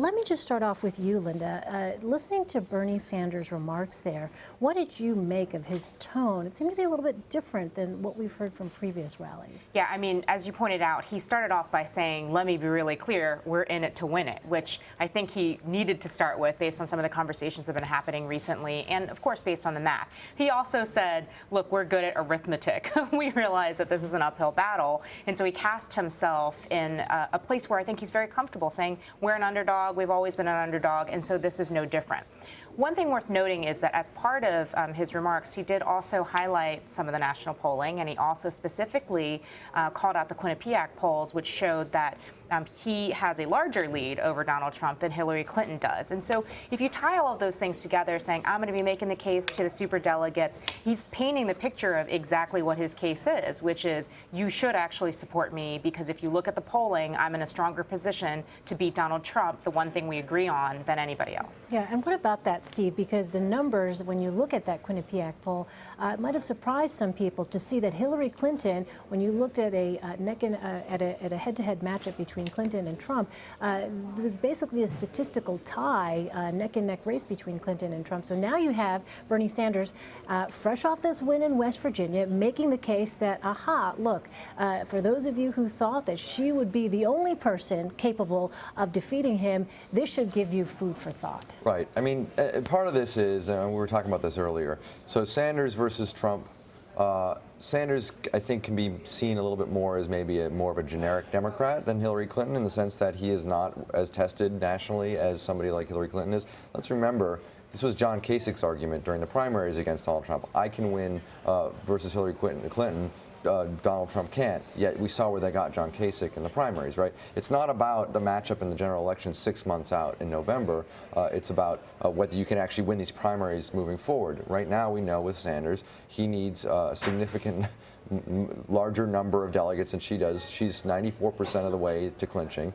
let me just start off with you, Linda. Listening to Bernie Sanders' remarks there, what did you make of his tone? It seemed to be a little bit different than what we've heard from previous rallies. Yeah, I mean, as you pointed out, he started off by saying, let me be really clear, we're in it to win it, which I think he needed to start with based on some of the conversations that have been happening recently, and of course based on the math. He also said, look, we're good at arithmetic. We realize that this is an uphill battle, and so he cast himself in a place where I think he's very comfortable saying, we're an underdog, we've always been an underdog, and so this is no different. One thing worth noting is that as part of his remarks, he did also highlight some of the national polling, and he also specifically called out the Quinnipiac polls, which showed that he has a larger lead over Donald Trump than Hillary Clinton does. And so if you tie all of those things together, saying, I'm going to be making the case to the superdelegates, he's painting the picture of exactly what his case is, which is you should actually support me because if you look at the polling, I'm in a stronger position to beat Donald Trump, the one thing we agree on, than anybody else. Yeah, and what about that, Steve? Because the numbers, when you look at that Quinnipiac poll, it might have surprised some people to see that Hillary Clinton, when you looked at a head-to-head matchup between Clinton and Trump, there was basically a statistical tie, neck-and-neck race between Clinton and Trump. So now you have Bernie Sanders, fresh off this win in West Virginia, making the case that, aha, look, for those of you who thought that she would be the only person capable of defeating him, this should give you food for thought. Right. I mean, part of this is, we were talking about this earlier, so Sanders versus Trump. Sanders, I think, can be seen a little bit more as maybe more of a generic Democrat than Hillary Clinton in the sense that he is not as tested nationally as somebody like Hillary Clinton is. Let's remember, this was John Kasich's argument during the primaries against Donald Trump. I can win versus Hillary Clinton. Donald Trump can't, yet we saw where they got John Kasich in the primaries, right? It's not about the matchup in the general election 6 months out in November. It's about whether you can actually win these primaries moving forward. Right now, we know with Sanders, he needs a significant larger number of delegates than she does. She's 94% of the way to clinching.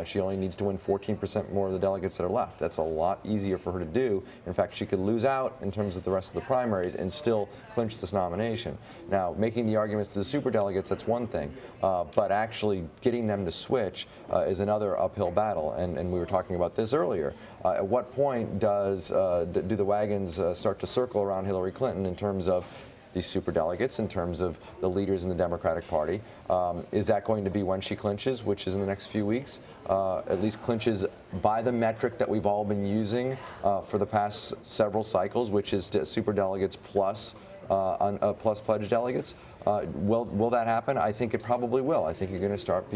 She only needs to win 14% more of the delegates that are left. That's a lot easier for her to do. In fact, she could lose out in terms of the rest of the primaries and still clinch this nomination. Now, making the arguments to the superdelegates, that's one thing, but actually getting them to switch is another uphill battle, and we were talking about this earlier. At what point do the wagons start to circle around Hillary Clinton in terms of these superdelegates, in terms of the leaders in the Democratic Party? Is that going to be when she clinches, which is in the next few weeks? At least clinches by the metric that we've all been using for the past several cycles, which is superdelegates plus pledge delegates. Will that happen? I think it probably will. I think you're going to start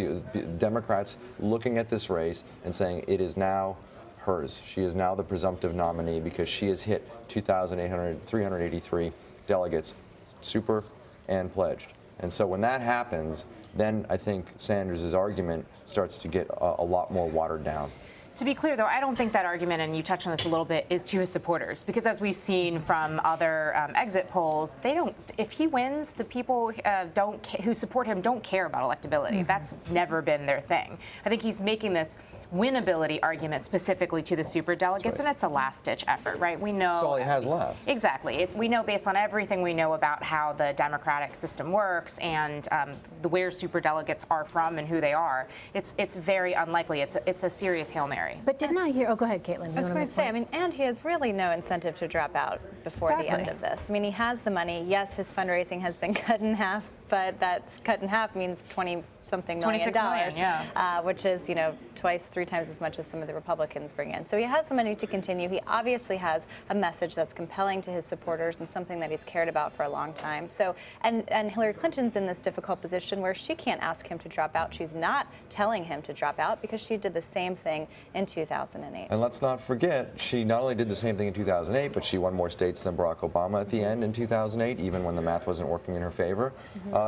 Democrats looking at this race and saying it is now hers. She is now the presumptive nominee because she has hit 383 delegates, super and pledged. And so when that happens, then I think Sanders' argument starts to get a lot more watered down. To be clear, though, I don't think that argument, and you touched on this a little bit, is to his supporters. Because as we've seen from other exit polls, they don't. If he wins, the people who support him don't care about electability. Mm-hmm. That's never been their thing. I think he's making this winnability argument specifically to the superdelegates, right. And it's a last-ditch effort, right? We know that's all he has left. Exactly. We know based on everything we know about how the democratic system works and where superdelegates are from and who they are. It's very unlikely. It's a serious Hail Mary. But didn't I hear? Oh, go ahead, Caitlin. I was going to say, I mean, and he has really no incentive to drop out before the end of this. I mean, he has the money. Yes, his fundraising has been cut in half, but that's cut in half means $20-something million, yeah. Which is, twice, 3 times as much as some of the Republicans bring in. So he has the money to continue. He obviously has a message that's compelling to his supporters and something that he's cared about for a long time. So, and Hillary Clinton's in this difficult position where she can't ask him to drop out. She's not telling him to drop out because she did the same thing in 2008. And let's not forget, she not only did the same thing in 2008, but she won more states than Barack Obama at the end in 2008, even when the math wasn't working in her favor.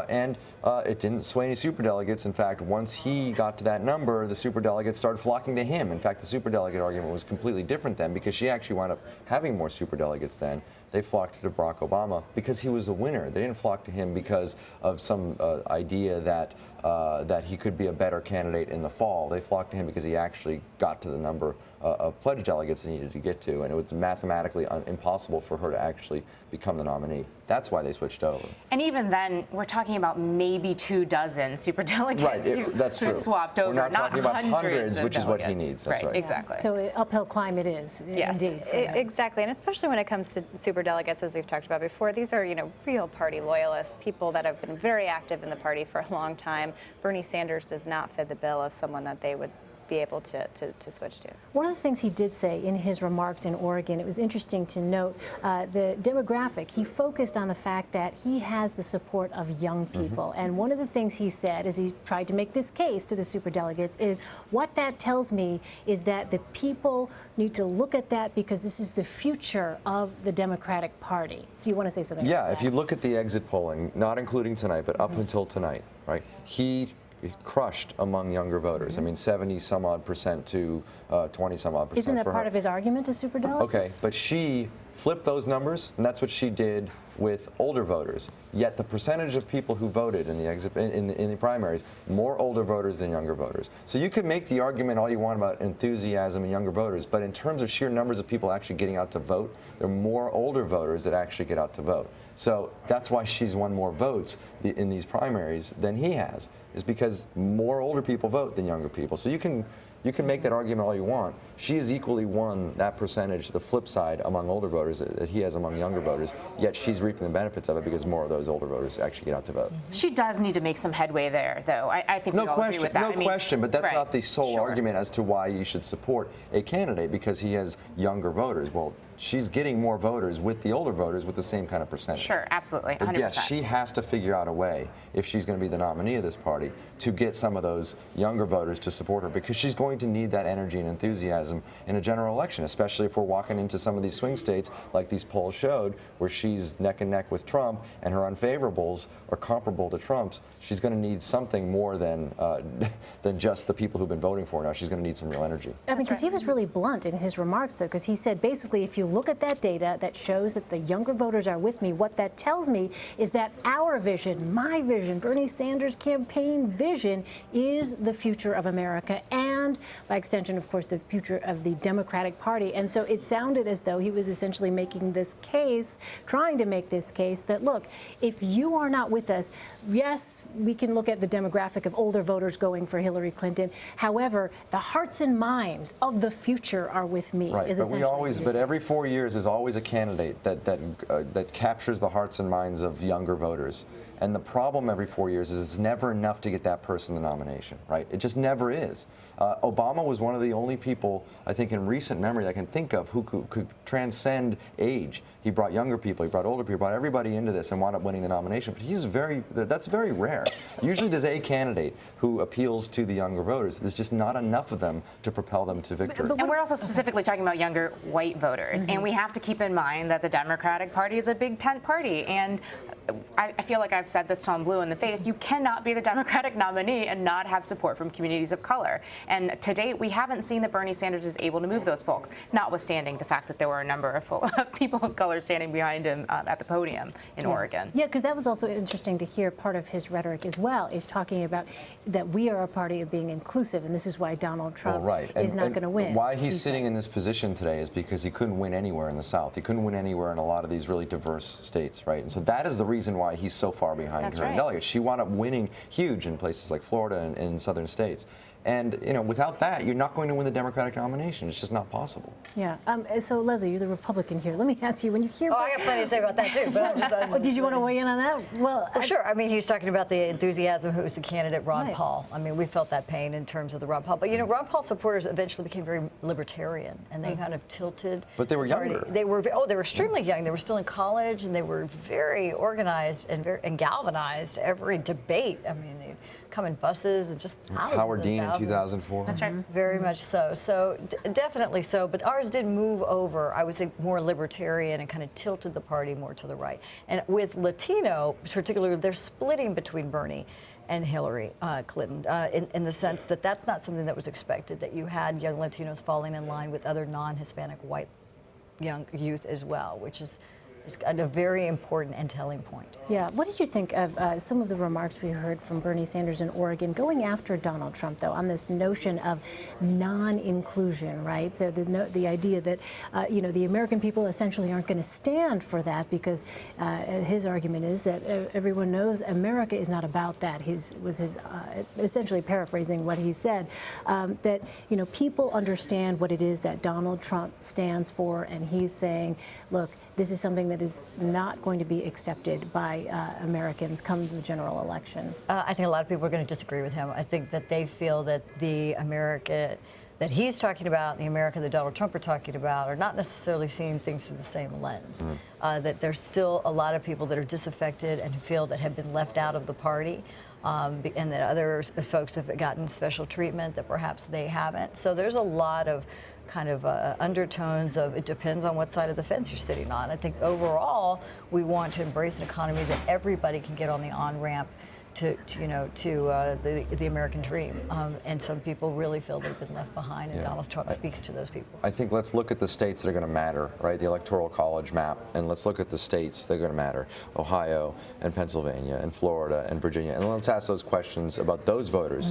And it didn't sway any superdelegates. In fact, once he got to that number, the superdelegates started flocking to him. In fact, the superdeleggate argument was completely different then because she actually wound up having more superdelegates then they flocked to Barack Obama because he was a winner. They didn't flock to him because of some idea that that he could be a better candidate in the fall. They flocked to him because he actually got to the number of pledge delegates they needed to get to, and it was mathematically impossible for her to actually become the nominee. That's why they switched over. And even then, we're talking about maybe 24 superdelegates Right, that's who true. swapped over, We're not talking about hundreds, of which is what he delegates. needs. That's right. Exactly. So an uphill climb it is, Yes. indeed. Exactly, and especially when it comes to superdelegates, as we've talked about before, these are, real party loyalists, people that have been very active in the party for a long time. Bernie Sanders does not fit the bill of someone that they would be able to switch to. One of the things he did say in his remarks in Oregon, it was interesting to note the demographic. He focused on the fact that he has the support of young people. And one of the things he said as he tried to make this case to the superdelegates is, what that tells me is that the people need to look at that because this is the future of the Democratic Party. So you want to say something about that? If you look at the exit polling, not including tonight, but up until tonight, right, he crushed among younger voters. I mean, 70 some odd percent to 20 some odd percent. Isn't that for part her. of his argument to superdelegates? Okay, but she flipped those numbers, and that's what she did with older voters. Yet the percentage of people who voted in the in the primaries, more older voters than younger voters. So you could make the argument all you want about enthusiasm in younger voters, but in terms of sheer numbers of people actually getting out to vote, there are more older voters that actually get out to vote. So that's why she's won more votes in these primaries than he has, is because more older people vote than younger people. So you can make that argument all you want. She has equally won that percentage, the flip side, among older voters that he has among younger voters, yet she's reaping the benefits of it because more of those older voters actually get out to vote. She does need to make some headway there, though. I think we all agree with that. No question, but that's not the sole Sure. argument as to why you should support a candidate, because he has younger voters. Well, she's getting more voters with the older voters with the same kind of percentage. Sure, absolutely, 100%. But yes, she has to figure out a way, if she's going to be the nominee of this party, to get some of those younger voters to support her, because she's going to need that energy and enthusiasm in a general election, especially if we're walking into some of these swing states like these polls showed, where she's neck and neck with Trump and her unfavorables are comparable to Trump's. She's going to need something more than just the people who've been voting for her now. She's going to need some real energy. I mean, because he was really blunt in his remarks, though, because he said basically, if you look at that data that shows that the younger voters are with me, what that tells me is that our vision, my vision, Bernie Sanders' campaign vision, is the future of America and, by extension, of course, the future of the Democratic Party. And so it sounded as though he was essentially making this case, trying to make this case that, look, if you are not with us, yes, we can look at the demographic of older voters going for Hillary Clinton. However, the hearts and minds of the future are with me. Right, is but we essentially always, what he but said. every 4 years is always a candidate that captures the hearts and minds of younger voters. And the problem every 4 years is it's never enough to get that person the nomination, right? It just never is. Obama was one of the only people, I think, in recent memory I can think of who could transcend age. He brought younger people, he brought older people, brought everybody into this and wound up winning the nomination. But that's very rare. Usually there's a candidate who appeals to the younger voters. There's just not enough of them to propel them to victory. And we're also specifically talking about younger white voters. And we have to keep in mind that the Democratic Party is a big tent party. And I feel like I've said this till I'm blue in the face. You cannot be the Democratic nominee and not have support from communities of color. And to date, we haven't seen that Bernie Sanders is able to move those folks, notwithstanding the fact that there were a number of people of color standing behind him at the podium in Oregon. Yeah, because that was also interesting to hear. Part of his rhetoric as well is talking about that we are a party of being inclusive, and this is why Donald Trump is not going to win. Why he's sitting in this position today is because he couldn't win anywhere in the South. He couldn't win anywhere in a lot of these really diverse states, right? And so that is the reason why he's so far behind her in delegates. She wound up winning huge in places like Florida and in southern states. And, without that, you're not going to win the Democratic nomination. It's just not possible. Yeah. So, Leslie, you're the Republican here. Let me ask you, when you hear... Oh, I got plenty to say about that, too. But I'm just, did you want to weigh in on that? Well, sure. I mean, he's talking about the enthusiasm who was the candidate, Ron Paul. I mean, we felt that pain in terms of the Ron Paul. But, Ron Paul supporters eventually became very libertarian, and they kind of tilted. But they were younger. They were extremely young. They were still in college, and they were very organized and galvanized every debate. I mean, they'd come in buses and just thousands Howard Dean in thousands. 2004. That's right. Very much so. So definitely so. But ours did move over, I would say, more libertarian and kind of tilted the party more to the right. And with Latino, particularly, they're splitting between Bernie and Hillary Clinton in the sense that that's not something that was expected, that you had young Latinos falling in line with other non-Hispanic white young youth as well, which is is a very important and telling point. Yeah. What did you think of some of the remarks we heard from Bernie Sanders in Oregon going after Donald Trump, though, on this notion of non-inclusion, right? So the idea that, the American people essentially aren't going to stand for that because his argument is that everyone knows America is not about that. Essentially paraphrasing what he said, that, people understand what it is that Donald Trump stands for, and he's saying, look, this is something that is not going to be accepted by Americans come the general election. I think a lot of people are going to disagree with him. I think that they feel that the America that he's talking about, the America that Donald Trump are talking about, are not necessarily seeing things through the same lens. That there's still a lot of people that are disaffected and feel that have been left out of the party. And that other folks have gotten special treatment that perhaps they haven't. So there's a lot of kind of undertones of it depends on what side of the fence you're sitting on. I think overall we want to embrace an economy that everybody can get on the on-ramp to the American dream. And some people really feel they've been left behind, and Donald Trump speaks to those people. I think let's look at the states that are going to matter, right? The Electoral College map, and let's look at the states that are going to matter: Ohio and Pennsylvania and Florida and Virginia. And let's ask those questions about those voters.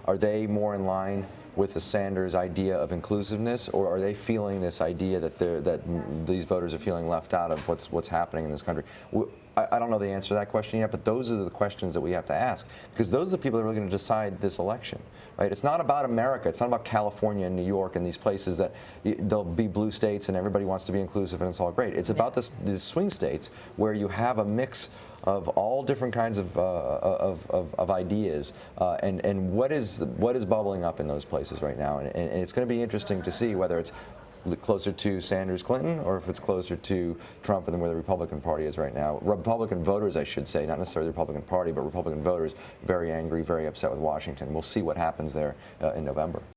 Are they more in line with the Sanders idea of inclusiveness, or are they feeling this idea that these voters are feeling left out of what's happening in this country? I don't know the answer to that question yet, but those are the questions that we have to ask, because those are the people that are really going to decide this election, right? It's not about America. It's not about California and New York and these places that there'll be blue states and everybody wants to be inclusive and it's all great. It's about these swing states where you have a mix of all different kinds of ideas, and what is bubbling up in those places right now, and it's going to be interesting to see whether it's closer to Sanders Clinton or if it's closer to Trump and where the Republican Party is right now. Republican voters, I should say, not necessarily the Republican Party, but Republican voters very angry, very upset with Washington. We'll see what happens there in November.